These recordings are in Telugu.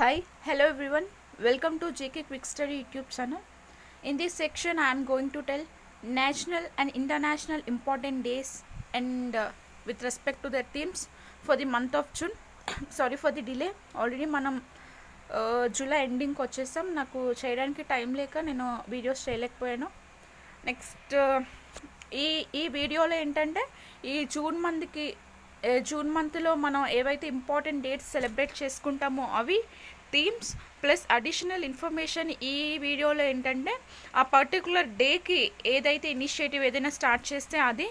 Hi, hello everyone. Welcome to JK Quick Study YouTube channel. In this section, I am going to tell national and international important days and with respect to their themes for the month of June. Sorry for the delay. Already మనం జూలై ఎండింగ్కి వచ్చేసాం. నాకు చేయడానికి టైం లేక నేను వీడియోస్ చేయలేకపోయాను. నెక్స్ట్ ఈ ఈ వీడియోలో ఏంటంటే ఈ జూన్ మంత్లో మనం ఏవైతే ఇంపార్టెంట్ డేట్స్ సెలబ్రేట్ చేసుకుంటామో అవి థీమ్స్ ప్లస్ అడిషనల్ ఇన్ఫర్మేషన్. ఈ వీడియోలో ఏంటంటే ఆ పర్టికులర్ డేకి ఏదైతే ఇనిషియేటివ్ ఏదైనా స్టార్ట్ చేస్తే అది,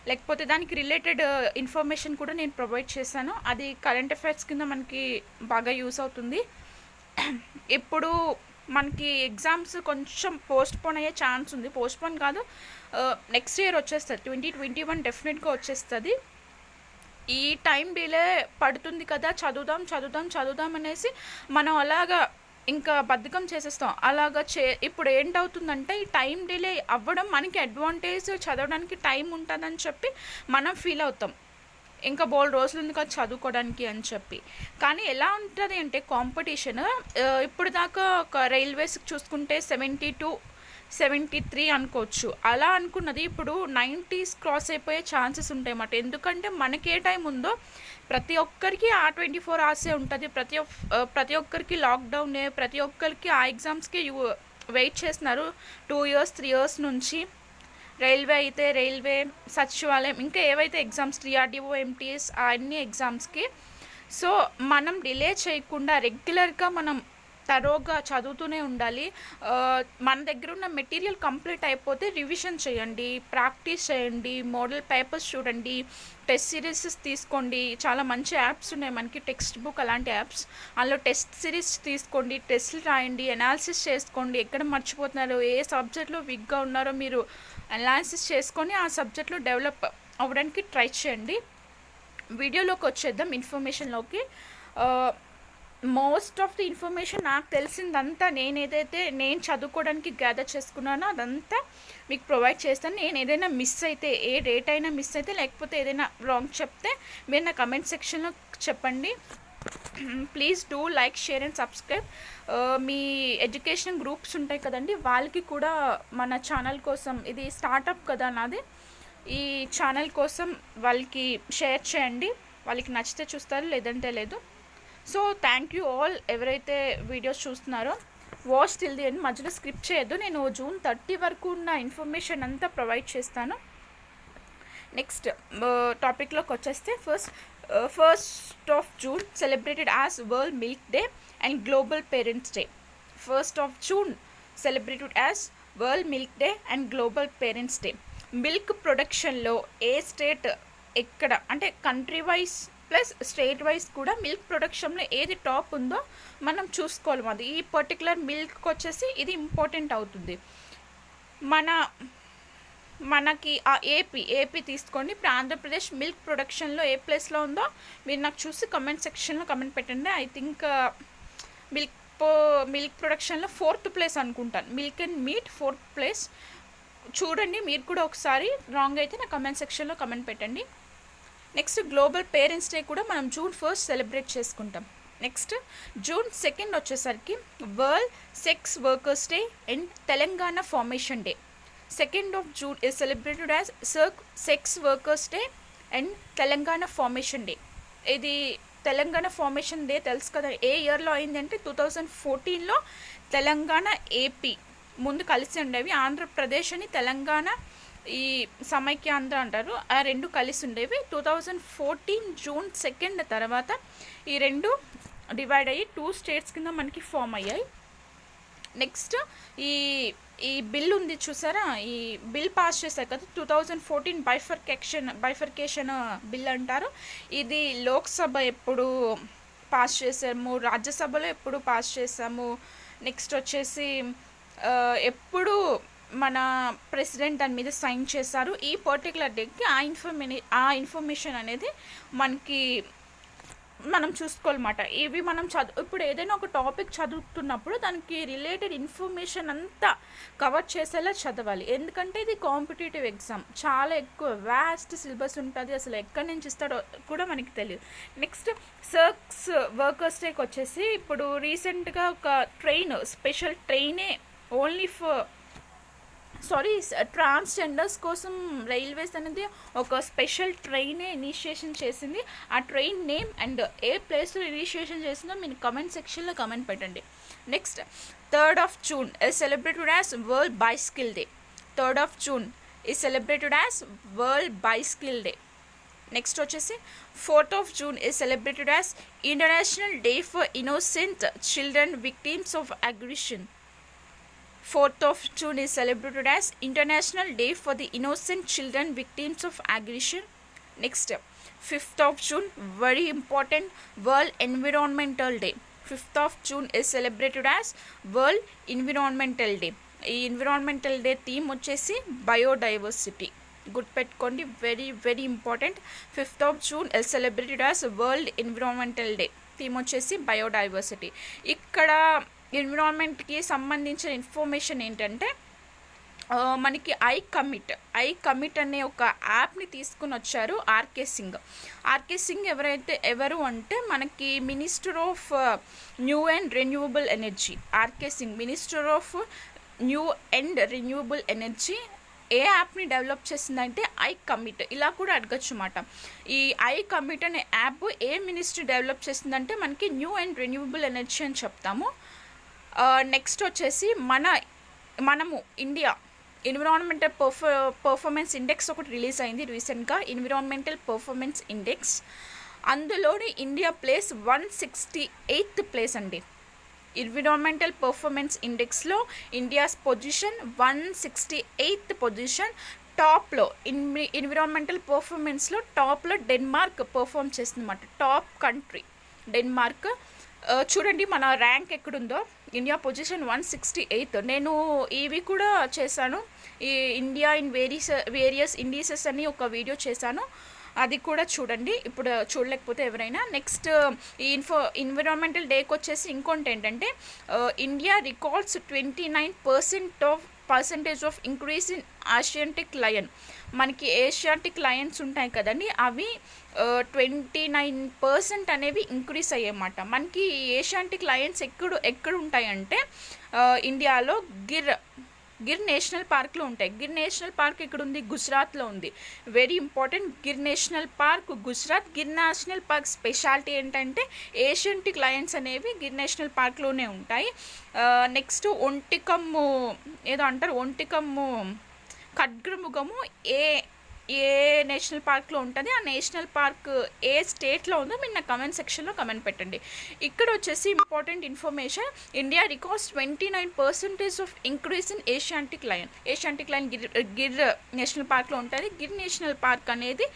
లేకపోతే దానికి రిలేటెడ్ ఇన్ఫర్మేషన్ కూడా నేను ప్రొవైడ్ చేశాను. అది కరెంట్ అఫైర్స్ కింద మనకి బాగా యూస్ అవుతుంది. ఇప్పుడు మనకి ఎగ్జామ్స్ కొంచెం పోస్ట్పోన్ అయ్యే ఛాన్స్ ఉంది. పోస్ట్పోన్ కాదు, నెక్స్ట్ ఇయర్ వచ్చేస్తుంది. 2021 డెఫినెట్గా వచ్చేస్తుంది. ఈ టైం డిలే పడుతుంది కదా, చదువుదాం అనేసి మనం అలాగా ఇంకా బద్ధకం చేసేస్తాం. ఇప్పుడు ఏంటవుతుందంటే ఈ టైం డిలే అవ్వడం మనకి అడ్వాంటేజ్, చదవడానికి టైం ఉంటుందని చెప్పి మనం ఫీల్ అవుతాం. ఇంకా బోల్డ్ రోజులు ఉంది కదా చదువుకోవడానికి అని చెప్పి. కానీ ఎలా ఉంటుంది అంటే కాంపిటీషన్ ఇప్పుడు దాకా ఒక రైల్వేస్కి చూసుకుంటే 73 అనుకోవచ్చు. అలా అనుకున్నది ఇప్పుడు 90s క్రాస్ అయిపోయే ఛాన్సెస్ ఉంటాయి అన్నమాట. ఎందుకంటే మనకి ఏ టైం ఉందో ప్రతి ఒక్కరికి ఆ 24 అవర్సే ఉంటుంది. ప్రతి ఒక్కరికి లాక్డౌనే, ప్రతి ఒక్కరికి ఆ ఎగ్జామ్స్కి వెయిట్ చేస్తున్నారు 2 years 3 years నుంచి. రైల్వే అయితే రైల్వే, సచివాలయం, ఇంకా ఏవైతే ఎగ్జామ్స్ DRDO MTS అన్ని ఎగ్జామ్స్కి. సో మనం డిలే చేయకుండా రెగ్యులర్గా మనం తరోగా చదువుతూనే ఉండాలి. మన దగ్గర ఉన్న మెటీరియల్ కంప్లీట్ అయిపోతే రివిజన్ చేయండి, ప్రాక్టీస్ చేయండి, మోడల్ పేపర్స్ చూడండి, టెస్ట్ సిరీస్ తీసుకోండి. చాలా మంచి యాప్స్ ఉన్నాయి మనకి, టెక్స్ట్ బుక్ అలాంటి యాప్స్. అందులో టెస్ట్ సిరీస్ తీసుకోండి, టెస్ట్లు రాయండి, అనాలిసిస్ చేసుకోండి. ఎక్కడ మర్చిపోతున్నారో, ఏ సబ్జెక్ట్లో వీక్గా ఉన్నారో మీరు అనాలిసిస్ చేసుకొని ఆ సబ్జెక్ట్లో డెవలప్ అవ్వడానికి ట్రై చేయండి. వీడియోలోకి వచ్చేద్దాం, ఇన్ఫర్మేషన్లోకి. మోస్ట్ ఆఫ్ ది ఇన్ఫర్మేషన్ నాకు తెలిసిందంతా నేను చదువుకోవడానికి గ్యాదర్ చేసుకున్నానో అదంతా మీకు ప్రొవైడ్ చేస్తాను. నేను ఏదైనా మిస్ అయితే, ఏ డేట్ అయినా మిస్ అయితే, లేకపోతే ఏదైనా రాంగ్ చెప్తే మీరు నా కమెంట్ సెక్షన్లో చెప్పండి. Please do like, share and subscribe. Me education groups ఉంటాయి కదండి, వాళ్ళకి కూడా మన ఛానల్ కోసం, ఇది స్టార్టప్ కదా నాది, ఈ ఛానల్ కోసం వాళ్ళకి షేర్ చేయండి. వాళ్ళకి నచ్చితే చూస్తారు, లేదంటే లేదు. సో థ్యాంక్ యూ ఆల్ ఎవరైతే వీడియోస్ చూస్తున్నారో. వాచ్ టిల్ ది ఎండ్, మధ్యలో స్క్రిప్ట్ చేయొద్దు. నేను June 30 వరకు ఉన్న ఇన్ఫర్మేషన్ అంతా ప్రొవైడ్ చేస్తాను. నెక్స్ట్ టాపిక్లోకి వచ్చేస్తే first of June celebrated as world milk day and global parents day. 1st of June celebrated as world milk day and global parents day. Milk ప్రొడక్షన్లో ఏ స్టేట్ ఎక్కడ అంటే country wise plus state wise కూడా మిల్క్ ప్రొడక్షన్లో ఏది టాప్ ఉందో మనం చూసుకోవాలి. అది ఈ పర్టికులర్ మిల్క్కి వచ్చేసి ఇది ఇంపార్టెంట్ అవుతుంది. మనకి ఆ ఏపీ తీసుకోండి. ఇప్పుడు ఆంధ్రప్రదేశ్ మిల్క్ ప్రొడక్షన్లో ఏ ప్లేస్లో ఉందో మీరు నాకు చూసి కమెంట్ సెక్షన్లో కమెంట్ పెట్టండి. ఐ థింక్ మిల్క్ ప్రొడక్షన్లో 4th place అనుకుంటాను. Milk and meet 4th place. చూడండి మీరు కూడా ఒకసారి. రాంగ్ అయితే నా కమెంట్ సెక్షన్లో కమెంట్ పెట్టండి. నెక్స్ట్ గ్లోబల్ పేరెంట్స్ డే కూడా మనం June 1st సెలబ్రేట్ చేసుకుంటాం. నెక్స్ట్ June 2nd వచ్చేసరికి world sex workers day and Telangana formation day. 2nd of June is celebrated as sex workers day and Telangana formation day. ఇది తెలంగాణ ఫార్మేషన్ డే తెలుసు కదా, ఏ ఇయర్లో అయిందంటే 2014లో తెలంగాణ ఏపీ ముందు కలిసి ఉండేవి. ఆంధ్రప్రదేశ్ అని తెలంగాణ, ఈ సమైక్యాంధ్ర అంటారు, ఆ రెండు కలిసి ఉండేవి. 2014 June 2nd తర్వాత ఈ రెండు డివైడ్ అయ్యి 2 states కింద మనకి ఫామ్ అయ్యాయి. నెక్స్ట్ ఈ బిల్ ఉంది చూసారా, ఈ బిల్ పాస్ చేశారు కదా 2014 బైఫర్కేషన్ బిల్ అంటారు. ఇది లోక్సభ ఎప్పుడు పాస్ చేసాము, రాజ్యసభలో ఎప్పుడు పాస్ చేసాము, నెక్స్ట్ వచ్చేసి ఎప్పుడు మన ప్రెసిడెంట్ దాని మీద సైన్ చేశారు. ఈ పర్టికులర్ డేకి ఆ ఇన్ఫర్మేషన్ అనేది మనకి మనం చూసుకోవాలన్నమాట. ఇవి మనం ఇప్పుడు ఏదైనా ఒక టాపిక్ చదువుతున్నప్పుడు దానికి రిలేటెడ్ ఇన్ఫర్మేషన్ అంతా కవర్ చేసేలా చదవాలి. ఎందుకంటే ఇది కాంపిటేటివ్ ఎగ్జామ్, చాలా ఎక్కువ వాస్ట్ సిలబస్ ఉంటుంది. అసలు ఎక్కడి నుంచి ఇస్తాడో కూడా మనకి తెలియదు. నెక్స్ట్ సర్క్స్ వర్కర్స్ డేకి వచ్చేసి ఇప్పుడు రీసెంట్గా ఒక స్పెషల్ ట్రైనే ఓన్లీ ట్రాన్స్జెండర్స్ కోసం రైల్వేస్ అనేది ఒక స్పెషల్ ట్రైనే ఇనిషియేషన్ చేసింది. ఆ ట్రైన్ నేమ్ అండ్ ఏ ప్లేస్లో ఇనిషియేషన్ చేసిందో మీరు కమెంట్ సెక్షన్లో కమెంట్ పెట్టండి. Next 3rd of June is celebrated as World Bicycle Day. 3rd of June is celebrated as World Bicycle Day. Next వచ్చేసి 4th of June is celebrated as International Day for Innocent Children Victims of Aggression. 4th of June is celebrated as International Day for the Innocent Children Victims of Aggression. Next, 5th of June, very important, World Environmental Day. 5th of June is celebrated as World Environmental Day. ఈ ఎన్విరాన్మెంటల్ డే థీమ్ వచ్చేసి బయోడైవర్సిటీ. గుర్తుపెట్టుకోండి, very very important. 5th of June is celebrated as World Environmental Day. Theme వచ్చేసి బయోడైవర్సిటీ. ఇక్కడ ఎన్విరాన్మెంట్కి సంబంధించిన ఇన్ఫర్మేషన్ ఏంటంటే మనకి ఐ కమిట్ అనే ఒక యాప్ని తీసుకుని వచ్చారు ఆర్కే సింగ్. ఎవరు అంటే మనకి minister of new and renewable energy. RK Singh minister of new and renewable energy ఏ యాప్ని డెవలప్ చేసిందంటే ఐ కమిట్. ఇలా కూడా అడగచ్చు అన్నమాట. ఈ ఐ కమిట్ అనే యాప్ ఏ మినిస్ట్రీ డెవలప్ చేసిందంటే మనకి న్యూ అండ్ రెన్యూవబుల్ ఎనర్జీ అని చెప్తాము. నెక్స్ట్ వచ్చేసి మనము ఇండియా ఎన్విరాన్మెంటల్ పర్ఫార్మెన్స్ ఇండెక్స్ ఒకటి రిలీజ్ అయింది రీసెంట్గా, ఎన్విరాన్మెంటల్ పర్ఫార్మెన్స్ ఇండెక్స్. అందులోని ఇండియా ప్లేస్ 168th ప్లేస్ అండి. ఎన్విరాన్మెంటల్ పర్ఫార్మెన్స్ ఇండెక్స్లో ఇండియాస్ పొజిషన్ 168th పొజిషన్. టాప్లో ఎన్విరాన్మెంటల్ పర్ఫార్మెన్స్లో టాప్లో డెన్మార్క్ పర్ఫామ్ చేస్తుంది అన్నమాట. Top country Denmark. చూడండి మన ర్యాంక్ ఎక్కడుందో. India position 168. నేను ఇవి కూడా చేశాను, ఈ ఇండియా ఇన్ వేరియస్ ఇండీసెస్ అని ఒక వీడియో చేశాను, అది కూడా చూడండి ఇప్పుడు చూడలేకపోతే ఎవరైనా. నెక్స్ట్ ఈ ఎన్విరాన్మెంటల్ డేకి వచ్చేసి ఇంకోటి ఏంటంటే India records 29% of increase in Asiatic lion. మనకి ఏషియాటిక్ లయన్స్ ఉంటాయి కదండి, అవి 29% అనేవి ఇంక్రీజ్ అయ్యాయన్నమాట. మనకి ఏషియాటిక్ లయన్స్ ఎక్కడ ఉంటాయంటే ఇండియాలో గిర్ నేషనల్ పార్క్లో ఉంటాయి. గిర్ నేషనల్ పార్క్ ఇక్కడ ఉంది, గుజరాత్లో ఉంది. Very important, Gir national park Gujarat. Gir national park speciality ఏంటంటే ఏషియాటిక్ లయన్స్ అనేవి గిర్ నేషనల్ పార్క్లోనే ఉంటాయి. నెక్స్ట్ ఒంటికమ్ము ఏదో అంటారు, ఒంటికమ్ము ఖడ్గమృగము ఏ నేషనల్ పార్క్లో ఉంటుంది, ఆ నేషనల్ పార్క్ ఏ స్టేట్లో ఉందో మీరు నా కమెంట్ సెక్షన్లో కమెంట్ పెట్టండి. ఇక్కడ వచ్చేసి important information, India records 29% of increase in Asiatic lion. Gir national పార్క్లో ఉంటుంది. గిర్ నేషనల్ పార్క్ అనేది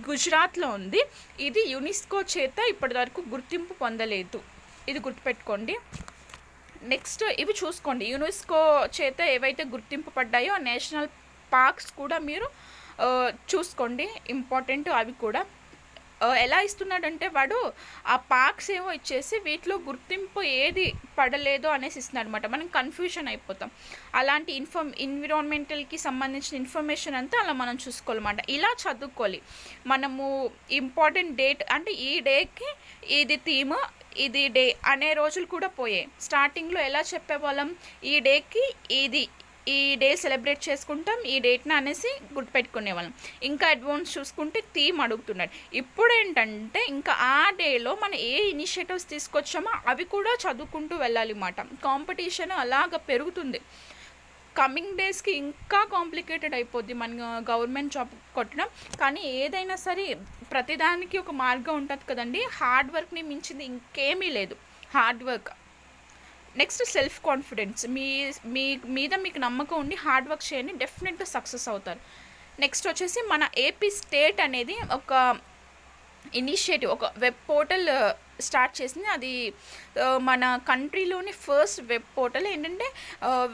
గుజరాత్లో ఉంది. ఇది యునెస్కో చేత ఇప్పటివరకు గుర్తింపు పొందలేదు, ఇది గుర్తుపెట్టుకోండి. నెక్స్ట్ ఇవి చూసుకోండి, యునెస్కో చేత ఏవైతే గుర్తింపు పడ్డాయో ఆ నేషనల్ పార్క్స్ కూడా మీరు చూసుకోండి, ఇంపార్టెంట్. అవి కూడా ఎలా ఇస్తున్నాడంటే వాడు ఆ పార్క్స్ ఏమో ఇచ్చేసి వీటిలో గుర్తింపు ఏది పడలేదో అనేసి ఇస్తున్నాడు అనమాట. మనం కన్ఫ్యూషన్ అయిపోతాం. అలాంటి ఎన్విరాన్మెంటల్కి సంబంధించిన ఇన్ఫర్మేషన్ అంతా అలా మనం చూసుకోవాలన్నమాట. ఇలా చదువుకోవాలి మనము. ఇంపార్టెంట్ డేట్ అంటే ఈ డేకి ఇది థీమ్, ఇది డే అనే రోజులు కూడా పోయాయి. స్టార్టింగ్లో ఎలా చెప్పేవాళ్ళం, ఈ డేకి ఈ డే సెలబ్రేట్ చేసుకుంటాం, ఈ డేట్ని అనేసి గుర్తుపెట్టుకునేవాళ్ళం. ఇంకా అడ్వాన్స్ చూసుకుంటే థీమ్ అడుగుతున్నాడు. ఇప్పుడు ఏంటంటే ఇంకా ఆ డేలో మనం ఏ ఇనిషియేటివ్స్ తీసుకొచ్చామో అవి కూడా చదువుకుంటూ వెళ్ళాలి అన్నమాట. కాంపిటీషన్ అలాగ పెరుగుతుంది. కమింగ్ డేస్కి ఇంకా కాంప్లికేటెడ్ అయిపోద్ది మన గవర్నమెంట్ జాబ్ కొట్టడం. కానీ ఏదైనా సరే ప్రతిదానికి ఒక మార్గం ఉంటుంది కదండి. హార్డ్ వర్క్ని మించింది ఇంకేమీ లేదు, hard work. Next self confidence. మీద మీకు నమ్మకం ఉండి హార్డ్ వర్క్ చేయండి, డెఫినెట్గా సక్సెస్ అవుతారు. నెక్స్ట్ వచ్చేసి మన ఏపీ స్టేట్ అనేది ఒక ఇనిషియేటివ్, ఒక వెబ్ పోర్టల్ స్టార్ట్ చేసింది. అది మన కంట్రీలోని ఫస్ట్ వెబ్ పోర్టల్. ఏంటంటే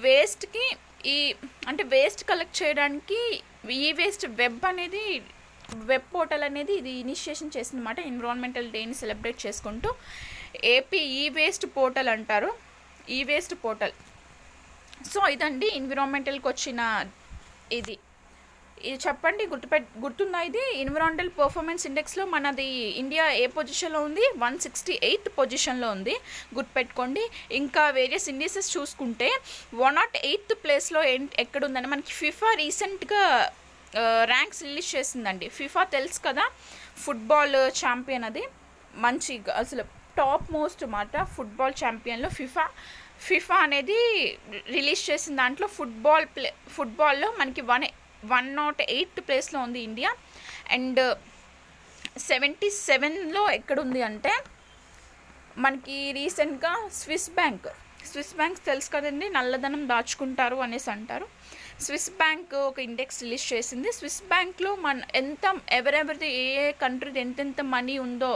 వేస్ట్కి వేస్ట్ కలెక్ట్ చేయడానికి ఈ వేస్ట్ వెబ్ అనేది వెబ్ పోర్టల్ అనేది ఇది ఇనిషియేషన్ చేసిందన్నమాట. ఎన్విరాన్మెంటల్ డేని సెలబ్రేట్ చేసుకుంటూ ఏపీ ఈ వేస్ట్ పోర్టల్ అంటారు, ఈ వేస్ట్ పోర్టల్. సో ఇదండి ఎన్విరాన్మెంటల్కి వచ్చిన ఇది చెప్పండి, గుర్తుందా? ఇది ఎన్విరాన్మెంటల్ పర్ఫార్మెన్స్ ఇండెక్స్లో మనది ఇండియా ఏ పొజిషన్లో ఉంది? 168th పొజిషన్లో ఉంది, గుర్తుపెట్టుకోండి. ఇంకా వేరియస్ ఇండిసెస్ చూసుకుంటే 108th ప్లేస్లో ఎక్కడుందని మనకి ఫిఫా రీసెంట్గా ర్యాంక్స్ రిలీజ్ చేసిందండి. ఫిఫా తెలుసు కదా, ఫుట్బాల్ ఛాంపియన్, అది మంచి అసలు టాప్ మోస్ట్ మాట ఫుట్బాల్ ఛాంపియన్లో ఫిఫా అనేది రిలీజ్ చేసిన దాంట్లో ఫుట్బాల్లో మనకి 108th ప్లేస్లో ఉంది ఇండియా. అండ్ 77లో ఎక్కడుంది అంటే మనకి రీసెంట్గా స్విస్ బ్యాంక్ తెలుసు కదండి, నల్లధనం దాచుకుంటారు అనేసి అంటారు. స్విస్ బ్యాంక్ ఒక ఇండెక్స్ రిలీజ్ చేసింది. స్విస్ బ్యాంక్లో ఎవరెవరిది ఏ కంట్రీది ఎంతెంత మనీ ఉందో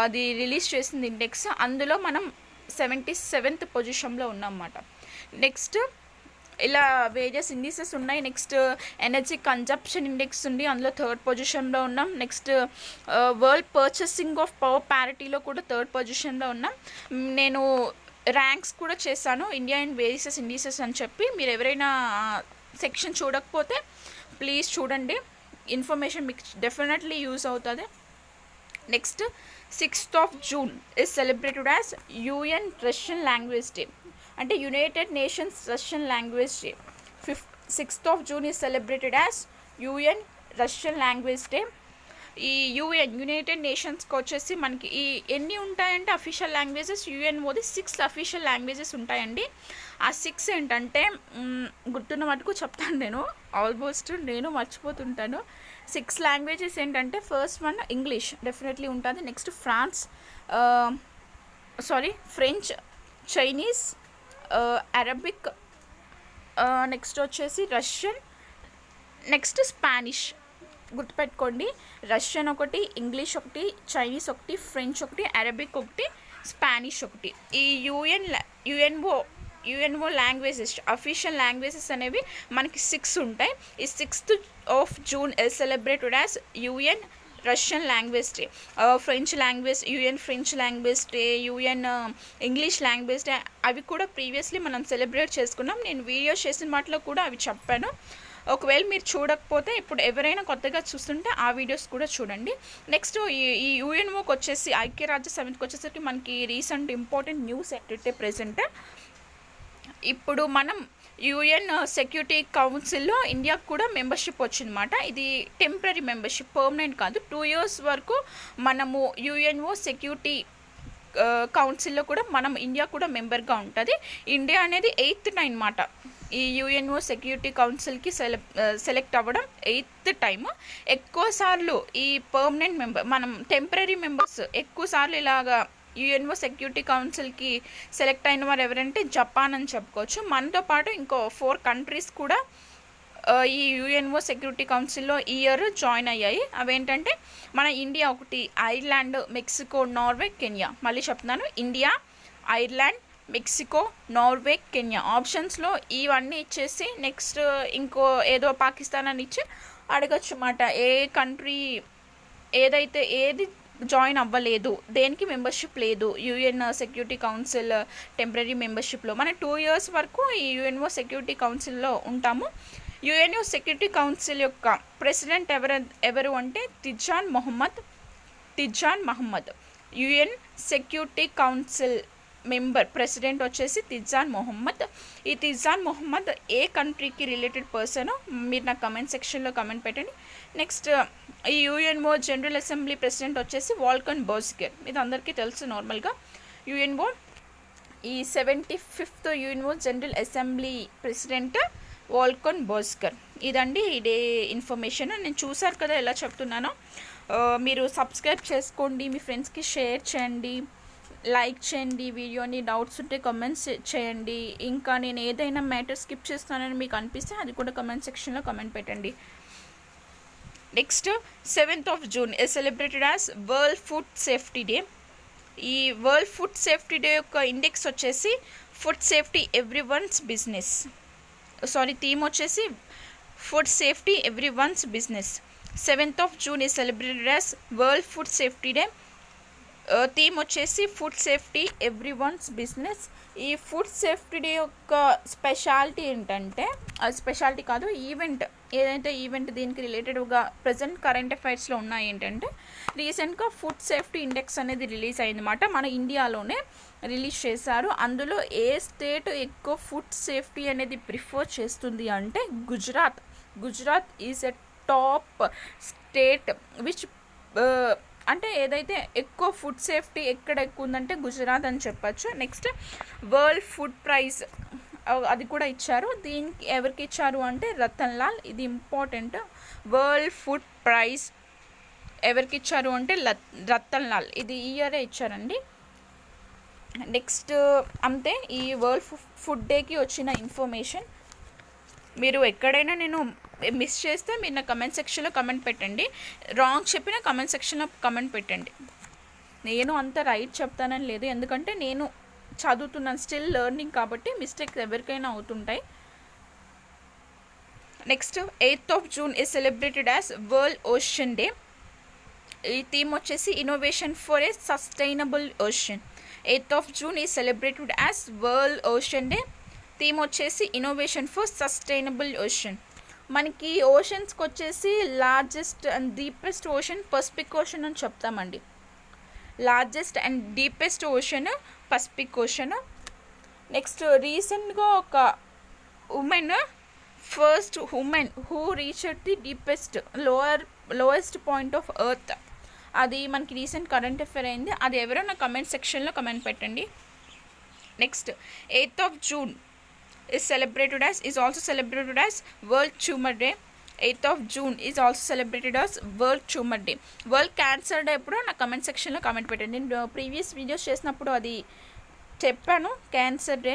అది రిలీజ్ చేసింది ఇండెక్స్. అందులో మనం 77th పొజిషన్లో ఉన్నామన్నమాట. నెక్స్ట్ ఇలా వేరియస్ ఇండిసెస్ ఉన్నాయి. నెక్స్ట్ ఎనర్జీ కన్జంప్షన్ ఇండెక్స్ ఉంది, అందులో 3rd పొజిషన్లో ఉన్నాం. Next world purchasing of power ప్యారిటీలో కూడా 3rd పొజిషన్లో ఉన్నాం. నేను ర్యాంక్స్ కూడా చేశాను, ఇండియా అండ్ వేరియస్ ఇండిసెస్ అని చెప్పి. మీరు ఎవరైనా సెక్షన్ చూడకపోతే ప్లీజ్ చూడండి, ఇన్ఫర్మేషన్ మీకు డెఫినెట్లీ యూజ్ అవుతుంది. Next 6th of June is celebrated as UN Russian Language Day, అంటే United nations Russian language day. 6th of June is celebrated as UN Russian Language Day. ఈ యునైటెడ్ నేషన్స్కి వచ్చేసి మనకి ఈ ఎన్ని ఉంటాయంటే అఫీషియల్ లాంగ్వేజెస్, యుఎన్ఓది 6 అఫీషియల్ లాంగ్వేజెస్ ఉంటాయండి. ఆ 6 ఏంటంటే గుర్తున్న మటుకు చెప్తాను, నేను ఆల్మోస్ట్ మర్చిపోతుంటాను. 6 లాంగ్వేజెస్ ఏంటంటే ఫస్ట్ వన్ ఇంగ్లీష్ డెఫినెట్లీ ఉంటుంది. Next French, Chinese, Arabic, next వచ్చేసి రష్యన్, నెక్స్ట్ స్పానిష్. గుర్తుపెట్టుకోండి, రష్యన్ ఒకటి, ఇంగ్లీష్ ఒకటి, చైనీస్ ఒకటి, ఫ్రెంచ్ ఒకటి, అరబిక్ ఒకటి, స్పానిష్ ఒకటి. ఈ యుఎన్ఓ లాంగ్వేజెస్ అఫీషియల్ లాంగ్వేజెస్ అనేవి మనకి 6 ఉంటాయి. ఈ 6th of June is celebrated as UN Russian language day. French language UN French language day, UN English language day, అవి కూడా ప్రీవియస్లీ మనం సెలబ్రేట్ చేసుకున్నాం. నేను వీడియోస్ చేసిన వాటిలో కూడా అవి చెప్పాను. ఒకవేళ మీరు చూడకపోతే ఇప్పుడు ఎవరైనా కొత్తగా చూస్తుంటే ఆ వీడియోస్ కూడా చూడండి. నెక్స్ట్ ఈ యుఎన్ఓకి వచ్చేసి ఐక్యరాజ్య సమితికి వచ్చేసరికి మనకి రీసెంట్ ఇంపార్టెంట్ న్యూస్ ఏంటంటే ప్రెజెంట్ ఇప్పుడు మనం యుఎన్ సెక్యూరిటీ కౌన్సిల్లో ఇండియాకు కూడా మెంబర్షిప్ వచ్చిందన్నమాట. ఇది టెంపరీ మెంబర్షిప్, పర్మనెంట్ కాదు. 2 years వరకు మనము యుఎన్ఓ సెక్యూరిటీ కౌన్సిల్లో కూడా ఇండియా కూడా మెంబర్గా ఉంటుంది. ఇండియా అనేది 8th time మాట ఈ యుఎన్ఓ సెక్యూరిటీ కౌన్సిల్కి సెలెక్ట్ అవ్వడం 8th time. ఎక్కువ సార్లు ఈ పర్మనెంట్ మెంబర్, మనం టెంపరీ మెంబర్స్ ఎక్కువ సార్లు ఇలాగా యుఎన్ఓ సెక్యూరిటీ కౌన్సిల్కి సెలెక్ట్ అయిన వారు ఎవరంటే జపాన్ అని చెప్పుకోవచ్చు. మనతో పాటు ఇంకో 4 countries కూడా ఈ యుఎన్ఓ సెక్యూరిటీ కౌన్సిల్లో ఈ ఇయర్ జాయిన్ అయ్యాయి. అవేంటంటే మన ఇండియా ఒకటి, ఐర్లాండ్, మెక్సికో, నార్వే, కెన్యా. మళ్ళీ చెప్తున్నాను, India, Ireland, Mexico, Norway, Kenya. ఆప్షన్స్లో ఇవన్నీ ఇచ్చేసి నెక్స్ట్ ఇంకో ఏదో పాకిస్తాన్ అని ఇచ్చి అడగచ్చు అన్నమాట. ఏ కంట్రీ ఏది జాయిన్ అవ్వలేదు, దేనికి మెంబర్షిప్ లేదు యుఎన్ సెక్యూరిటీ కౌన్సిల్ టెంపరీ మెంబర్షిప్లో. మనం 2 years వరకు ఈ యుఎన్ఓ సెక్యూరిటీ కౌన్సిల్లో ఉంటాము. యుఎన్ఓ సెక్యూరిటీ కౌన్సిల్ యొక్క ప్రెసిడెంట్ ఎవరు అంటే Tijjani Muhammad. UN security council member president వచ్చేసి తిజాన్ మొహమ్మద్. ఈ తిజాన్ మొహమ్మద్ ఏ కంట్రీకి రిలేటెడ్ పర్సనో మీరు నా కమెంట్ సెక్షన్లో కమెంట్ పెట్టండి. నెక్స్ట్ ఈ యుఎన్ఓ జనరల్ అసెంబ్లీ ప్రెసిడెంట్ వచ్చేసి వాల్కన్ బోస్గర్. ఇది అందరికీ తెలుసు నార్మల్గా. యుఎన్ఓ ఈ 75th UNO general assembly president Volkan Bozkir. ఇదండి ఇదే ఇన్ఫర్మేషన్. నేను చూసారు కదా ఎలా చెప్తున్నానో. మీరు సబ్స్క్రైబ్ చేసుకోండి, మీ ఫ్రెండ్స్కి షేర్ చేయండి, లైక్ చేయండి వీడియోని. డౌట్స్ ఉంటే కమెంట్స్ చేయండి. ఇంకా నేను ఏదైనా మ్యాటర్ స్కిప్ చేస్తానని మీకు అనిపిస్తే అది కూడా కమెంట్ సెక్షన్లో కమెంట్ పెట్టండి. Next 7th of June is celebrated as world food safety day. ఈ వరల్డ్ ఫుడ్ సేఫ్టీ డే యొక్క ఇండెక్స్ వచ్చేసి food safety everyone's business. Theme వచ్చేసి food safety everyone's business. 7th of June is celebrated as World Food Safety Day. Theme వచ్చేసి food safety everyone's business. ఈ ఫుడ్ సేఫ్టీ డే యొక్క స్పెషాలిటీ ఏంటంటే, స్పెషాలిటీ కాదు, ఈవెంట్ ఏదైతే ఈవెంట్ దీనికి రిలేటెడ్గా ప్రజెంట్ కరెంట్ అఫైర్స్లో ఉన్నాయి ఏంటంటే, రీసెంట్గా ఫుడ్ సేఫ్టీ ఇండెక్స్ అనేది రిలీజ్ అయిందన్నమాట. మన ఇండియాలోనే రిలీజ్ చేశారు. అందులో ఏ స్టేట్ ఎక్కువ ఫుడ్ సేఫ్టీ అనేది ప్రిఫర్ చేస్తుంది అంటే Gujarat is a top state which అంటే ఏదైతే ఎక్కువ ఫుడ్ సేఫ్టీ ఎక్కడ ఎక్కువ ఉందంటే గుజరాత్ అని చెప్పచ్చు. నెక్స్ట్ వరల్డ్ ఫుడ్ ప్రైజ్ అది కూడా ఇచ్చారు. దీనికి ఎవరికి ఇచ్చారు అంటే రతన్ లాల్. ఇది ఇంపార్టెంట్. వరల్డ్ ఫుడ్ ప్రైజ్ ఎవరికి ఇచ్చారు అంటే రతన్ లాల్. ఇది ఈ ఇయరే ఇచ్చారండి. నెక్స్ట్ అంతే ఈ వరల్డ్ ఫుడ్ డేకి వచ్చిన ఇన్ఫర్మేషన్. మీరు ఎక్కడైనా నేను మిస్ చేస్తే మీరు నా కమెంట్ సెక్షన్లో కమెంట్ పెట్టండి. రాంగ్ చెప్పిన కమెంట్ సెక్షన్లో కమెంట్ పెట్టండి. నేను అంత రైట్ చెప్తానని లేదు, ఎందుకంటే నేను చదువుతున్నాను, స్టిల్ లెర్నింగ్, కాబట్టి మిస్టేక్స్ ఎవరికైనా అవుతుంటాయి. Next 8th of June is celebrated as world ocean day. ఈ థీమ్ వచ్చేసి innovation for a sustainable ocean. 8th of June is celebrated as world ocean day. Theme వచ్చేసి ఇన్నోవేషన్ ఫర్ సస్టైనబుల్ ఓషన్. మనకి ఓషన్స్కి వచ్చేసి largest and deepest ocean Pacific ocean అని చెప్తామండి. Largest and deepest ocean Pacific ocean. Next రీసెంట్గా ఒక first woman who reached the deepest lowest point of earth. అది మనకి రీసెంట్ కరెంట్ అఫైర్ అయింది. అది ఎవరో నా కమెంట్ సెక్షన్లో కమెంట్ పెట్టండి. Next 8th of June is also celebrated as World Tumor Day. 8th of June is also celebrated as World Tumor Day. World Cancer Day ఎప్పుడు నా కమెంట్ సెక్షన్లో కమెంట్ పెట్టండి. నేను ప్రీవియస్ వీడియోస్ చేసినప్పుడు అది చెప్పాను. క్యాన్సర్ డే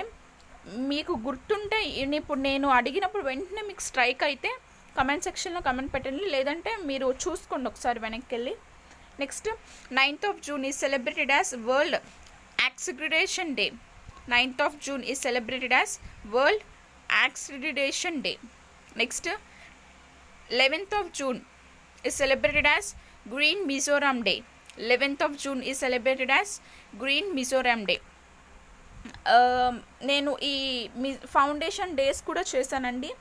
మీకు గుర్తుంటే ఇప్పుడు నేను అడిగినప్పుడు వెంటనే మీకు స్ట్రైక్ అయితే కమెంట్ సెక్షన్లో కమెంట్ పెట్టండి, లేదంటే మీరు చూసుకోండి ఒకసారి వెనక్కి వెళ్ళి. Next 9th of June is celebrated as World Accreditation Day. 9th of June is celebrated as World Accreditation Day. Next 11th of June is celebrated as Green Mizoram Day. 11th of June is celebrated as Green Mizoram Day. నేను ఈ ఫౌండేషన్ డేస్ కూడా చేశానండి.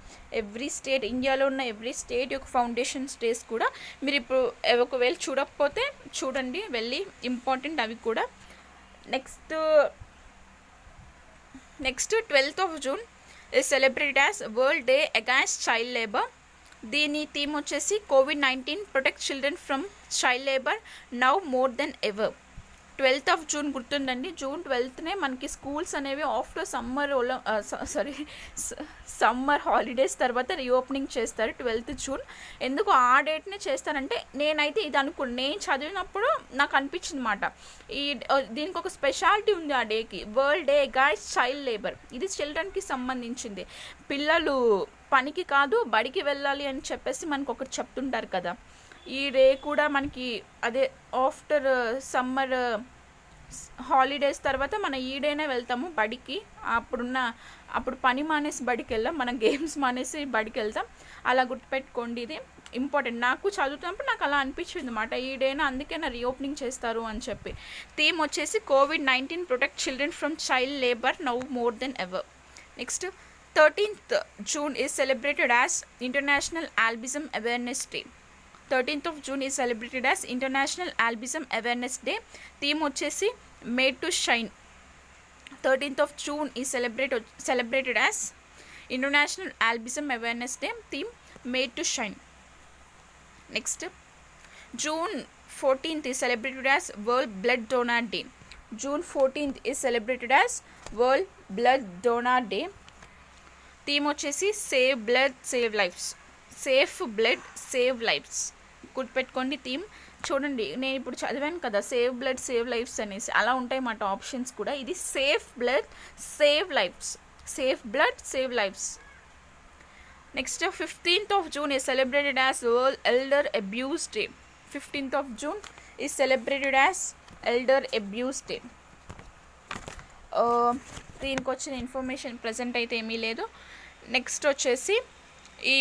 ఎవ్రీ స్టేట్, ఇండియాలో ఉన్న ఎవ్రీ స్టేట్ యొక్క ఫౌండేషన్స్ డేస్ కూడా మీరు ఇప్పుడు ఒకవేళ చూడకపోతే చూడండి వెళ్ళి, ఇంపార్టెంట్ అవి కూడా. Next 12th of June is celebrated as World Day Against Child Labor. దీని థీమ్ వచ్చేసి COVID-19 protect children from child labour now more than ever. 12th of June గుర్తుందండి. June 12th మనకి స్కూల్స్ అనేవి ఆఫ్టర్ సమ్మర్ హాలిడేస్ తర్వాత రీఓపెనింగ్ చేస్తారు 12th June. ఎందుకు ఆ డేట్నే చేస్తారంటే, నేనైతే ఇది నేను చదివినప్పుడు నాకు అనిపించింది మాట, దీనికి ఒక స్పెషాలిటీ ఉంది ఆ డేకి. World day against child labour. ఇది చిల్డ్రన్కి సంబంధించింది. పిల్లలు పనికి కాదు బడికి వెళ్ళాలి అని చెప్పేసి మనకు ఒకటి చెప్తుంటారు కదా. ఈ డే కూడా మనకి అదే ఆఫ్టర్ సమ్మర్ హాలిడేస్ తర్వాత మనం ఈ డేనే వెళ్తాము బడికి. అప్పుడు పని మానేసి బడికి వెళ్దాం, మనం గేమ్స్ మానేసి బడికి వెళ్తాం. అలా గుర్తుపెట్టుకోండి, ఇది ఇంపార్టెంట్. నాకు చదువుతున్నప్పుడు నాకు అలా అనిపించింది అన్నమాట, ఈ డేనా అందుకే నా రీఓపెనింగ్ చేస్తారు అని చెప్పి. థీమ్ వచ్చేసి COVID-19 protect children from child labour now more than ever. Next 13th June is celebrated as International Albinism Awareness Day. 13th of June is celebrated as International Albinism Awareness Day. Theme వచ్చేసి Made to Shine. 13th of June is celebrated as International Albinism Awareness Day. Theme Made to Shine. Next, June 14th is celebrated as World Blood Donor Day. June 14th is celebrated as World Blood Donor Day. Theme వచ్చేసి save blood save lives. Safe blood save lives గుర్తుపెట్టుకోండి థీమ్. చూడండి నేను ఇప్పుడు చదివాను కదా, సేవ్ బ్లడ్ సేవ్ లైఫ్స్ అనేసి, అలా ఉంటాయి మాట ఆప్షన్స్ కూడా. ఇది safe blood save lives, safe blood save lifes. Next 15th of June is celebrated as World Elder Abuse Day. 15th of June is celebrated as Elder Abuse Day. దీనికి వచ్చిన ఇన్ఫర్మేషన్ ప్రజెంట్ అయితే ఏమీ లేదు. నెక్స్ట్ వచ్చేసి ఈ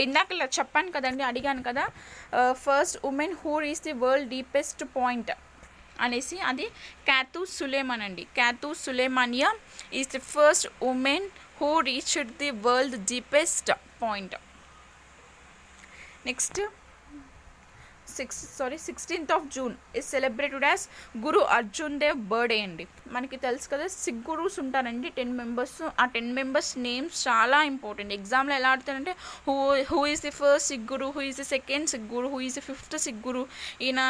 ఇందాక చెప్పాను కదండి, అడిగాను కదా, first woman who reach the world deepest point అనేసి, అది క్యాతూ సులేమాన్ అండి. క్యాతూ సులేమానియా is the first woman who reached the world deepest point. Next 16th of June is celebrated as Guru Arjun Dev birthday అండి. మనకి తెలుసు కదా, సిక్ గురూస్ ఉంటారండి 10 మెంబర్స్. ఆ 10 మెంబర్స్ నేమ్స్ చాలా ఇంపార్టెంట్. ఎగ్జామ్లో ఎలా ఆడుతారంటే who is the first Sikh Guru, who is the second Sikh Guru, who is the fifth Sikh Guru. ఈయన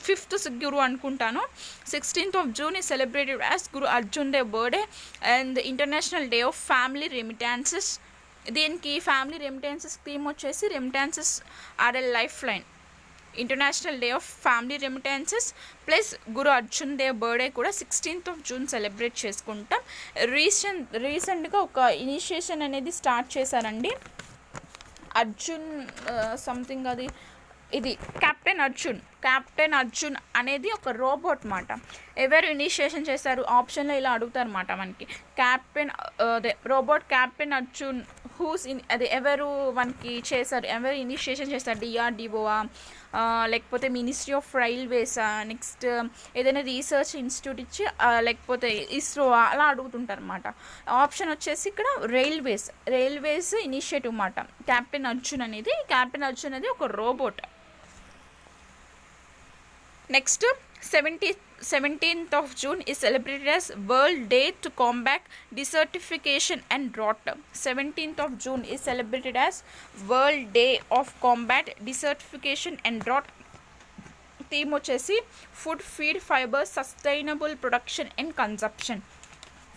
5th సిక్ గురు అనుకుంటాను. 16th of June is celebrated as Guru Arjun Dev birthday and international day of family remittances. దీనికి ఫ్యామిలీ రెమిటాన్సెస్ థీమ్ వచ్చేసి remittances are a lifeline. International day of family remittances plus Guru Arjun Dev birthday కూడా 16th of June సెలబ్రేట్ చేసుకుంటాం. రీసెంట్గా ఒక ఇనిషియేషన్ అనేది స్టార్ట్ చేశారండి. అర్జున్ సంథింగ్, అది ఇది కెప్టెన్ అర్జున్ అనేది ఒక రోబోట్ మాట. ఎవరు ఇనిషియేషన్ చేశారు, ఆప్షన్లో ఇలా అడుగుతారు అన్నమాట మనకి. రోబోట్ కెప్టెన్ అర్జున్ అది ఎవరు మనకి చేశారు, ఎవరు ఇనిషియేషన్ చేశారు? డిఆర్డిఓవా, లేకపోతే మినిస్ట్రీ ఆఫ్ రైల్వేసా, నెక్స్ట్ ఏదైనా రీసెర్చ్ ఇన్స్టిట్యూట్ ఇచ్చి, లేకపోతే ఇస్రో, అలా అడుగుతుంటారు అన్నమాట. ఆప్షన్ వచ్చేసి ఇక్కడ రైల్వేస్ ఇనిషియేటివ్ మాట. కెప్టెన్ అర్జున్ అనేది ఒక robot. Next 17th of June is celebrated as World Day to Combat Desertification and Drought. 17th of June is celebrated as World Day of Combat Desertification and Drought. Theme వచ్చేసి food, feed, fibre, sustainable production and consumption.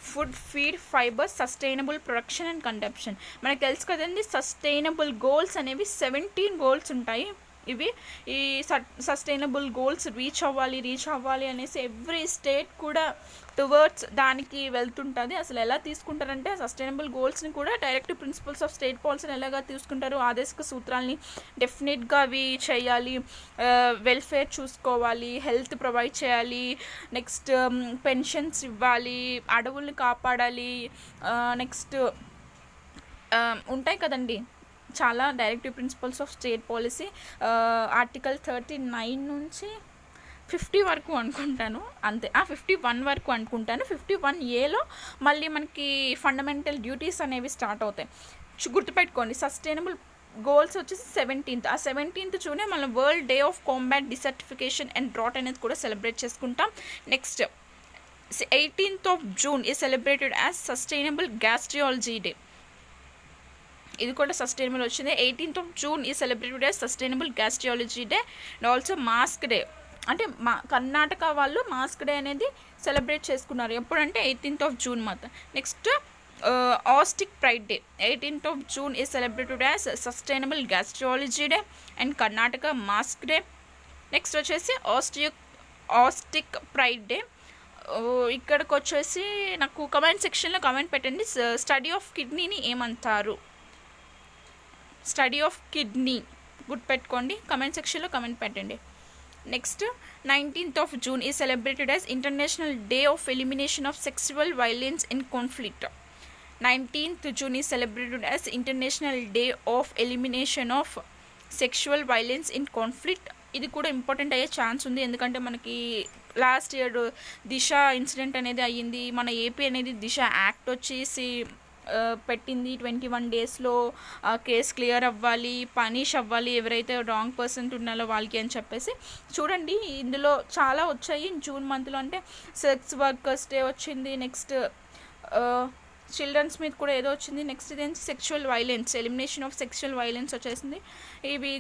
Food, feed, fibre, sustainable production and consumption. మనకు తెలుసు కదండి, సస్టైనబుల్ గోల్స్ అనేవి 17 గోల్స్ ఉంటాయి. ఈ సస్టైనబుల్ గోల్స్ రీచ్ అవ్వాలి అనేసి ఎవ్రీ స్టేట్ కూడా టువర్డ్స్ దానికి వెళ్తుంటుంది. అసలు ఎలా తీసుకుంటారంటే సస్టైనబుల్ గోల్స్ని కూడా డైరెక్ట్ ప్రిన్సిపల్స్ ఆఫ్ స్టేట్ పాలసీని ఎలాగా తీసుకుంటారు, ఆదేశిక సూత్రాలని డెఫినెట్గా అవి చేయాలి. వెల్ఫేర్ చూసుకోవాలి, హెల్త్ ప్రొవైడ్ చేయాలి, నెక్స్ట్ పెన్షన్స్ ఇవ్వాలి, అడవుల్ని కాపాడాలి, నెక్స్ట్ ఉంటాయి కదండి చాలా directive principles of state policy. Article 39 నుంచి 50 వరకు అనుకుంటాను, అంతే 51 వరకు అనుకుంటాను. 51Aలో మళ్ళీ మనకి ఫండమెంటల్ డ్యూటీస్ అనేవి స్టార్ట్ అవుతాయి. గుర్తుపెట్టుకోండి, సస్టైనబుల్ గోల్స్ వచ్చేసి 17th. ఆ 17th చూనే మనం world day of combat desertification and drought అనేది కూడా సెలబ్రేట్ చేసుకుంటాం. Next 18th of June is celebrated as sustainable gastronomy day. ఇది కూడా సస్టైనబుల్ వచ్చింది. 18th of June is celebrated as sustainable gastronomy day and also mask day. అంటే కర్ణాటక వాళ్ళు మాస్క్ డే అనేది సెలబ్రేట్ చేసుకున్నారు. ఎప్పుడంటే 18th of June మాత్రం. Next autistic pride day. 18th of June is celebrated as sustainable gastronomy day and Karnataka mask day. Next వచ్చేసి ఆస్టిక్ ప్రైడ్ డే. ఇక్కడికి వచ్చేసి నాకు కమెంట్ సెక్షన్లో కమెంట్ పెట్టండి, స్టడీ ఆఫ్ కిడ్నీని ఏమంటారు? స్టడీ ఆఫ్ కిడ్నీ గుర్తుపెట్టుకోండి, కమెంట్ సెక్షన్లో కమెంట్ పెట్టండి. Next 19th of June is celebrated as international day of elimination of sexual violence in conflict. 19th June is celebrated as international day of elimination of sexual violence in conflict. ఇది కూడా ఇంపార్టెంట్ అయ్యే ఛాన్స్ ఉంది, ఎందుకంటే మనకి లాస్ట్ ఇయర్ దిశ ఇన్సిడెంట్ అనేది అయ్యింది. మన ఏపీ అనేది దిశ యాక్ట్ వచ్చేసి పెట్టింది. 21 daysలో కేసు క్లియర్ అవ్వాలి, పనిష్ అవ్వాలి ఎవరైతే రాంగ్ పర్సన్ ఉన్నారో వాళ్ళకి అని చెప్పేసి. చూడండి, ఇందులో చాలా వచ్చాయి జూన్ మంత్లో. అంటే సెక్స్ వర్కర్స్ డే వచ్చింది, నెక్స్ట్ చిల్డ్రన్స్ మీద కూడా ఏదో వచ్చింది, నెక్స్ట్ ఇదేంటి sexual violence, elimination of sexual violence వచ్చేసింది. ఇవి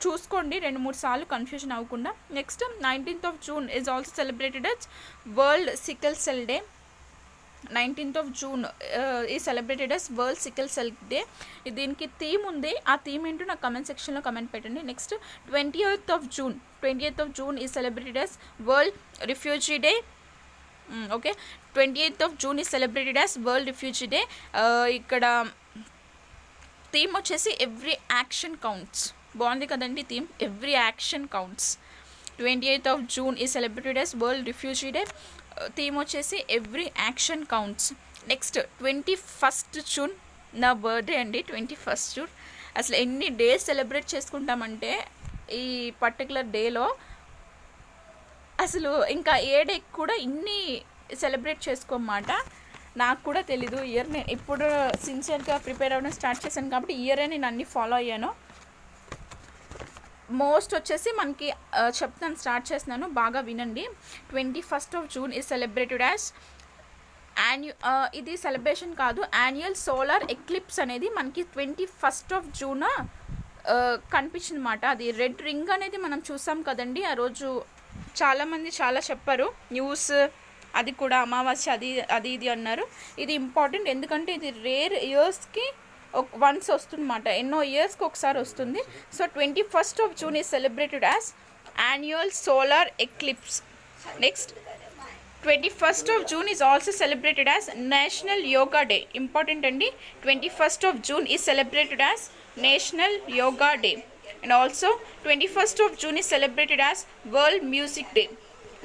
చూసుకోండి 2-3 సార్లు కన్ఫ్యూజన్ అవ్వకుండా. Next 19th of June is also celebrated as world sickle cell day. 19th of June ఈ celebrated as world sickle cell day. దీనికి థీమ్ ఉంది, ఆ థీమ్ ఏంటో నాకు కమెంట్ సెక్షన్లో కమెంట్ పెట్టండి. నెక్స్ట్ 20th of June ఈ celebrated as world refugee day. Okay, 20th of June ఈ celebrated as world refugee day. ఇక్కడ థీమ్ వచ్చేసి ఎవ్రీ యాక్షన్ కౌంట్స్. బాగుంది కదండి theme, every action counts. 28th of June ఈ celebrated as world refugee day. Theme వచ్చేసి every action counts. Next 21st June నా బర్త్డే అండి, 21st June. అసలు ఎన్ని డేస్ సెలబ్రేట్ చేసుకుంటామంటే ఈ పర్టికులర్ డేలో అసలు ఇంకా ఏ డే కూడా ఇన్ని సెలబ్రేట్ చేసుకోమాట. నాకు కూడా తెలీదు. ఇయర్ నేను ఇప్పుడు సిన్సియర్గా ప్రిపేర్ అవ్వడం స్టార్ట్ చేశాను కాబట్టి ఇయరే నేను అన్నీ ఫాలో అయ్యాను. మోస్ట్ వచ్చేసి మనకి చెప్తాను, స్టార్ట్ చేస్తున్నాను, బాగా వినండి. 21st June is celebrated as ఇది సెలబ్రేషన్ కాదు, యాన్యువల్ సోలార్ ఎక్లిప్స్ అనేది మనకి 21st June కనిపించింది అన్నమాట. అది రెడ్ రింగ్ అనేది మనం చూసాం కదండి ఆ రోజు. చాలామంది చాలా చెప్పారు న్యూస్, అది కూడా అమావాస్య అది ఇది అన్నారు. ఇది ఇంపార్టెంట్ ఎందుకంటే ఇది రేర్ ఇయర్స్కి వన్స్ వస్తుందన్నమాట, ఎన్నో ఇయర్స్కి ఒకసారి వస్తుంది. So 21st June is celebrated as annual solar eclipse. Next 21st June is also celebrated as national yoga day. Important అండి, 21st June is celebrated as national yoga day. And also 21st June is celebrated as world music day.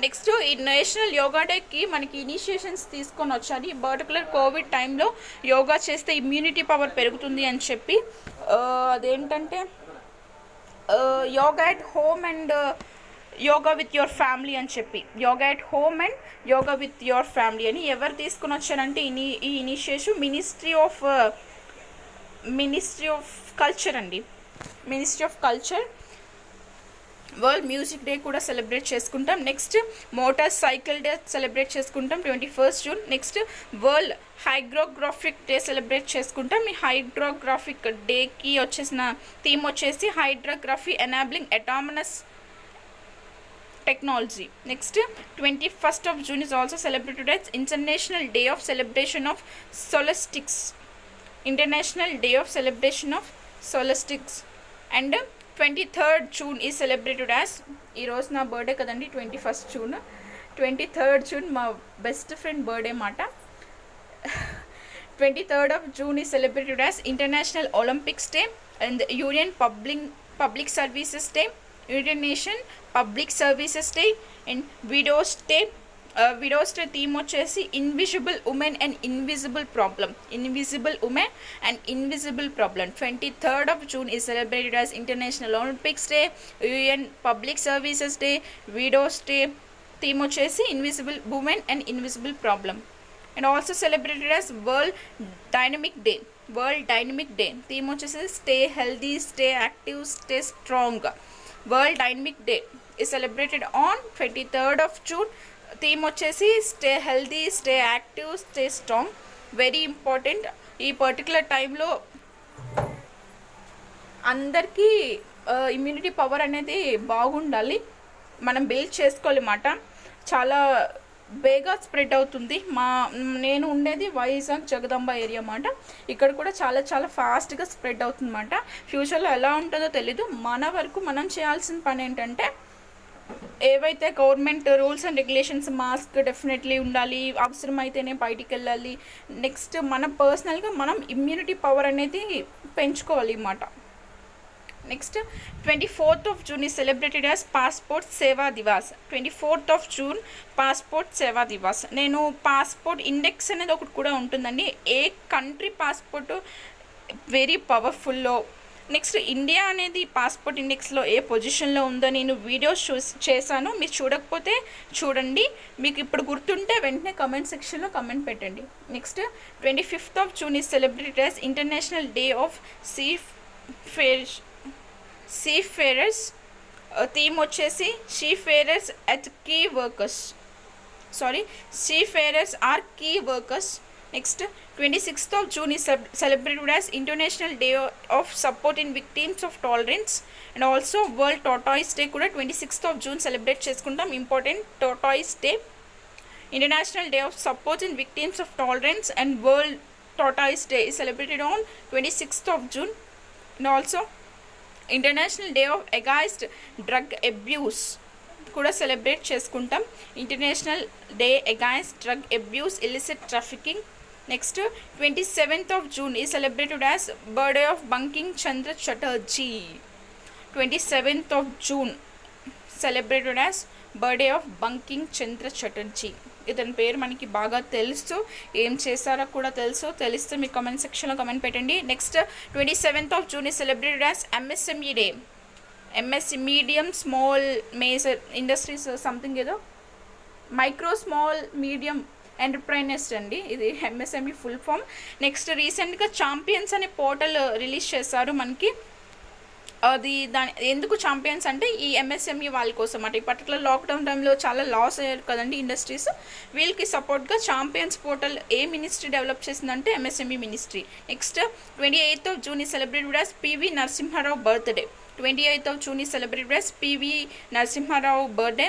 Next ఈ నేషనల్ యోగా డేకి మనకి ఇనిషియేషన్స్ తీసుకొని వచ్చారు. ఈ పర్టికులర్ కోవిడ్ టైంలో యోగా చేస్తే ఇమ్యూనిటీ పవర్ పెరుగుతుంది అని చెప్పి, అదేంటంటే yoga at home and yoga with your family అని చెప్పి, yoga at home and yoga with your family అని ఎవరు తీసుకొని వచ్చారంటే ఈ ఇనిషియేషన్ మినిస్ట్రీ ఆఫ్ కల్చర్ అండి. Ministry of culture. World music day కూడా సెలబ్రేట్ చేసుకుంటాం. Next motor cycle day celebrate చేసుకుంటాం 21st June. Next world hydrographic day celebrate చేసుకుంటాం. ఈ హైడ్రోగ్రాఫిక్ డేకి వచ్చేసిన థీమ్ వచ్చేసి hydrography ఎనాబ్లింగ్ autonomous technology. Next 21st June is also celebrated as international day of celebration of solstices. International day of celebration of solstices. And 23rd June is celebrated as, ఈరోజు నా బర్త్డే కదండి 21st June. 23rd June మా బెస్ట్ ఫ్రెండ్ బర్త్డే మాట. 23rd June is celebrated as international Olympics day and union public services day, United Nation public services day and widows day. Widows day theme వచ్చేసి invisible women and invisible problem. 23rd June is celebrated as international Olympics day, UN public services day, widows day theme వచ్చేసి invisible women and invisible problem. And also celebrated as world dynamic day. Theme వచ్చేసి stay healthy, stay active, stay strong. World dynamic day is celebrated on 23rd June. Theme వచ్చేసి stay healthy, stay active, stay strong. Very important. ఈ పర్టికులర్ టైంలో అందరికీ ఇమ్యూనిటీ పవర్ అనేది బాగుండాలి, మనం బిల్డ్ చేసుకోవాలన్నమాట. చాలా బేగా స్ప్రెడ్ అవుతుంది. నేను ఉండేది వైజాగ్ జగదాంబ ఏరియా అన్నమాట. ఇక్కడ కూడా చాలా చాలా ఫాస్ట్గా స్ప్రెడ్ అవుతుంది అన్నమాట. ఫ్యూచర్లో ఎలా ఉంటుందో తెలీదు. మన వరకు మనం చేయాల్సిన పని ఏంటంటే, ఏవైతే government rules and regulations, mask definitely ఉండాలి, అవసరమైతేనే బయటికి వెళ్ళాలి. నెక్స్ట్ మన పర్సనల్గా మనం ఇమ్యూనిటీ పవర్ అనేది పెంచుకోవాలి అన్నమాట. Next 24th June is celebrated as passport సేవా దివాస్. 24th June పాస్పోర్ట్ సేవా దివాస్. నేను పాస్పోర్ట్ ఇండెక్స్ అనేది ఒకటి కూడా ఉంటుందండి, ఏ కంట్రీ పాస్పోర్ట్ వెరీ పవర్ఫుల్లో. నెక్స్ట్ ఇండియా అనేది పాస్పోర్ట్ ఇండెక్స్లో ఏ పొజిషన్లో ఉందో నేను వీడియోస్ చేశాను, మీరు చూడకపోతే చూడండి. మీకు ఇప్పుడు గుర్తుంటే వెంటనే కమెంట్ సెక్షన్లో కమెంట్ పెట్టండి. Next 25th June is celebrated as international day of seafarers. Theme వచ్చేసి seafarers are key workers. Next 26th June is celebrated as international day of support in victims of tolerance. And also world tortoise day కూడా 26th June సెలబ్రేట్ చేసుకుంటాం. Important tortoise day. International day of support in victims of tolerance and world tortoise day is celebrated on 26th June. And also international day of against drug abuse కూడా సెలబ్రేట్ చేసుకుంటాం. International day against drug abuse, illicit trafficking. Next 27th June is celebrated as birthday of Bankim Chandra Chatterjee. 27th June celebrated as birthday of Bankim Chandra Chatterjee. ఇతని పేరు మనకి బాగా తెలుసు, ఏం చేశారో కూడా తెలిస్తే మీ కామెంట్ సెక్షన్లో కామెంట్ పెట్టండి. Next 27th of June is celebrated as MSME day. MSC medium small major industries something ఏదో మైక్రో స్మాల్ మీడియం ఎంటర్ప్రైనర్స్ అండి, ఇది ఎంఎస్ఎంఈ ఫుల్ ఫామ్. నెక్స్ట్ రీసెంట్గా ఛాంపియన్స్ అనే పోర్టల్ రిలీజ్ చేశారు మనకి. అది ఎందుకు ఛాంపియన్స్ అంటే ఈ ఎంఎస్ఎంఈ వాళ్ళ కోసం అన్నమాట. ఈ పర్టికులర్ లాక్డౌన్ టైంలో చాలా లాస్ అయ్యారు కదండి ఇండస్ట్రీస్, వీళ్ళకి సపోర్ట్గా ఛాంపియన్స్ పోర్టల్ ఏ మినిస్ట్రీ డెవలప్ చేసిందంటే MSME ministry. Next 28th of June is celebrated as PV Narasimha Rao birthday. 28th of June is celebrated as PV Narasimha Rao birthday.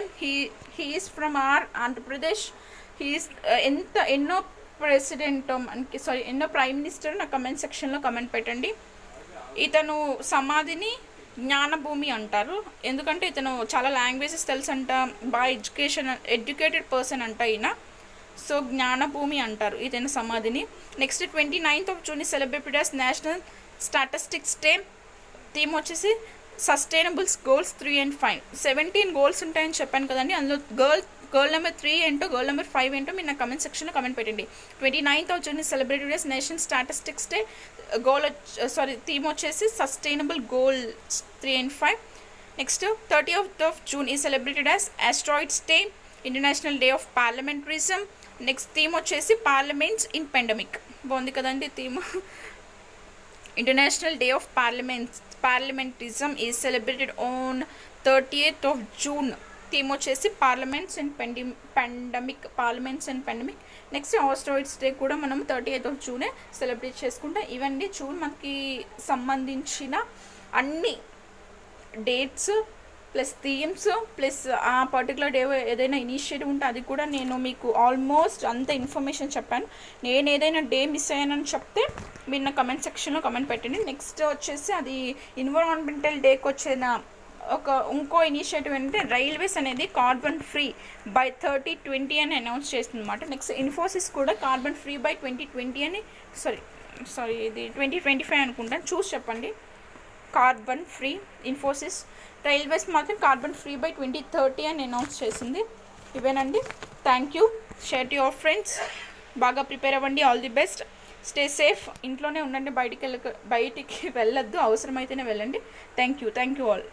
He is from ఆర్ ఆంధ్రప్రదేశ్. హీ ఈస్ ఎన్నో ప్రెసిడెంట్ మనకి ఎన్నో ప్రైమ్ మినిస్టర్ నా కమెంట్ సెక్షన్లో కమెంట్ పెట్టండి. ఇతను సమాధిని జ్ఞానభూమి అంటారు, ఎందుకంటే ఇతను చాలా లాంగ్వేజెస్ తెలుసంట, బాగా ఎడ్యుకేటెడ్ పర్సన్ అంట ఈయన. సో జ్ఞానభూమి అంటారు ఇతని సమాధిని. Next 29th of June celebrated as national statistics day. Theme వచ్చేసి సస్టైనబుల్స్ గోల్స్ 3 and 5. 17 గోల్స్ ఉంటాయని చెప్పాను కదండి, అందులో గోల్ నెంబర్ 3 ఏంటో గోల్ నెంబర్ 5 ఏంటో మీరు నా కమెంట్ సెక్షన్లో కమెంట్ పెట్టండి. 29th of June celebrated as national statistics day. Theme వచ్చేసి sustainable goals 3 and 5. Next 30th of June ఈ celebrated as asteroids day, international day of parliamentarism. Next theme వచ్చేసి పార్లమెంట్స్ ఇన్ పెండమిక్. బాగుంది కదండి theme. International day of parliamentarism is celebrated on 30th of June. Theme వచ్చేసి parliaments and pandemic. Next asteroids day కూడా మనం 30th of June సెలబ్రేట్ చేసుకుంటాం. ఇవన్నీ జూన్ మనకి సంబంధించిన అన్ని డేట్స్ ప్లస్ థీమ్స్ ప్లస్ ఆ పర్టికులర్ డే ఏదైనా ఇనిషియేటివ్ ఉంటే అది కూడా నేను మీకు ఆల్మోస్ట్ అంత ఇన్ఫర్మేషన్ చెప్పాను. నేను ఏదైనా డే మిస్ అయ్యానని చెప్తే మీరు నా కమెంట్ సెక్షన్లో కమెంట్ పెట్టండి. నెక్స్ట్ వచ్చేసి అది ఎన్విరాన్మెంటల్ డేకి వచ్చిన ఇంకో ఇనిషియేటివ్ ఏంటంటే రైల్వేస్ అనేది కార్బన్ ఫ్రీ బై 2020 అని అనౌన్స్ చేస్తుంది అనమాట. నెక్స్ట్ ఇన్ఫోసిస్ కూడా కార్బన్ ఫ్రీ బై 2020 అని ఇది 2025 అనుకుంటాను, చూసి చెప్పండి. Carbon free Infosys. రైల్వేస్ మాత్రం కార్బన్ ఫ్రీ బై 2030 అని అనౌన్స్ చేసింది. ఇవేనండి. Thank you. Share to your friends. బాగా ప్రిపేర్ అవ్వండి. All the best. Stay safe. ఇంట్లోనే ఉండండి, బయటికి వెళ్ళొద్దు, అవసరమైతేనే వెళ్ళండి. Thank you all.